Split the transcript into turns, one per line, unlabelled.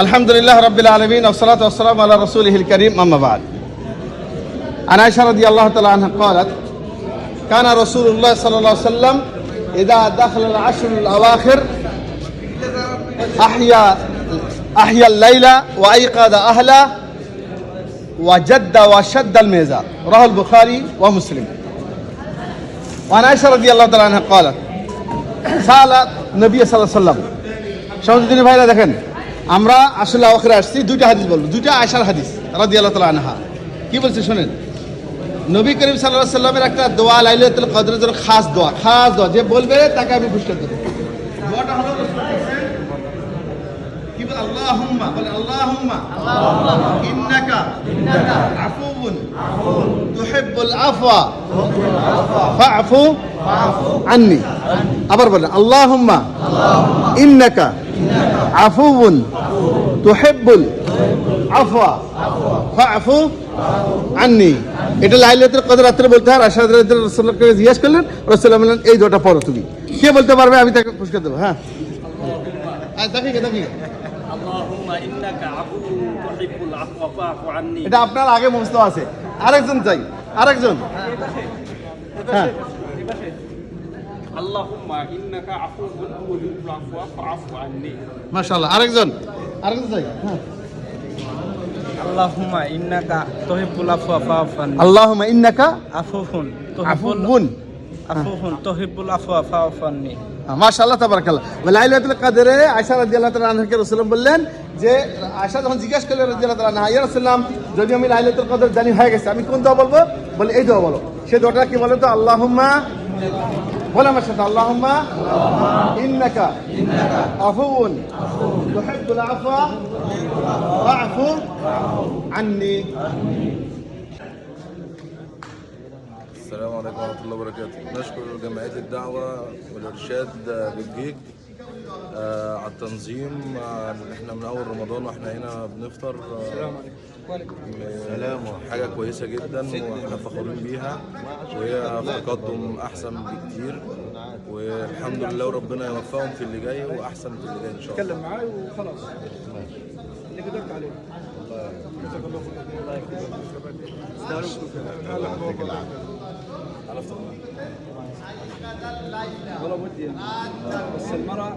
الحمد لله رب العالمين والصلاة والسلام على رسوله الكريم أما بعد. عن عائشة رضي الله تعالى عنها قالت: كان رسول الله صلى الله عليه وسلم إذا دخل العشر الأواخر أحيا الليل وأيقظ أهله وجد وشد الميزان. رواه البخاري ومسلم. وعن عائشة رضي الله تعالى عنها قالت: سأل النبي صلى الله عليه وسلم. শামসুদ্দিন ভাইরা দেখেন, আমরা আসলে আওয়াখিরে আসছি, দুইটা হাদিস বলবো, দুইটা আয়েশার হাদিস রাদিয়াল্লাহু তাআলা আনহা। কি বলছে শুনেন। নবী করিম সাল্লাল্লাহু আলাইহি ওয়াসাল্লামের একটা দোয়া, লাইলাতুল কদরের জন্য খাস দোয়া, যে বলবে তাকে আমি পুরস্কার দেব। দোয়াটা হলো কি বলে? আল্লাহুম্মা, বলে আল্লাহুম্মা ইন্নাকা আফুউন তুহিব্বুল আফওয়া ফাআফু আন্নি। আবার বলেন আল্লাহুম্মা ইন্নাকা আফুউন তুহিব্বুল আফওয়া ফাআফু আন্নি। এটা লাইলাতুল কদর রাতে বলতে হয়। আয়েশা রাদিয়াল্লাহু আনহা রাসূলুল্লাহকে জিজ্ঞেস করলেন, রাসূলুল্লাহ বললেন এই দোয়াটা পড়ো তুমি। কে বলতে পারবে আমি তাকে পুরস্কার দেব। হ্যাঁ, দেখি
আল্লাহুম্মা ইন্নাকা আফুউন তুহিব্বুল আফওয়া ফাআফু আন্নি।
এটা আপনার আগে মুখস্থ আছে। আরেকজন চাই, আরেকজন। হ্যাঁ,
আল্লাহুম্মা ইন্নাকা আফুউন তুহিব্বুল আফওয়া ফাআফু আন্নি।
মাশাআল্লাহ। আরেকজন চাই। হ্যাঁ,
আল্লাহুম্মা ইন্নাকা তুহিব্বুল আফওয়া ফাআফু আন্নি।
আল্লাহুম্মা ইন্নাকা
আফুফুন তুহিব্বুল আফওয়া ফাআফু আন্নি।
মাশাআল্লাহ, তাবারাকাল্লাহ। লাইলাতুল কদরে আয়েশা রাদিয়াল্লাহু তাআলা আনহাকে রাসূলুল্লাহ বললেন যে, আয়েশা যখন জিজ্ঞাসা করলেন রাদিয়াল্লাহু তাআলা আনহা, ইয়া রাসূলুল্লাহ, যদি আমি লাইলাতুল কদর জানি হয়ে গেছে, আমি কোন দোয়া বলবো? বলে এই দোয়া বলো। সেই দোয়াটা কি বলেন তো? আল্লাহুম্মা, বলে আমার সাথে, আল্লাহুম্মা ইন্নাকা আফুউন তুহিব্বুল আফওয়া ফাআফু আন্নি।
السلام عليكم ورحمة الله وبركاته. نشكر جمعية الدعوة والإرشاد بالجيج على التنظيم. احنا من أول رمضان واحنا هنا بنفطر. حاجة كويسة جدا واحنا فخورين بيها، وهي في تقدم أحسن بكتير، والحمد لله وربنا يوفقهم في اللي جاي وأحسن في اللي جاي إن شاء الله.
اتكلم معاي وخلاص اللي قدرت عليه. والله ودي بس المرأة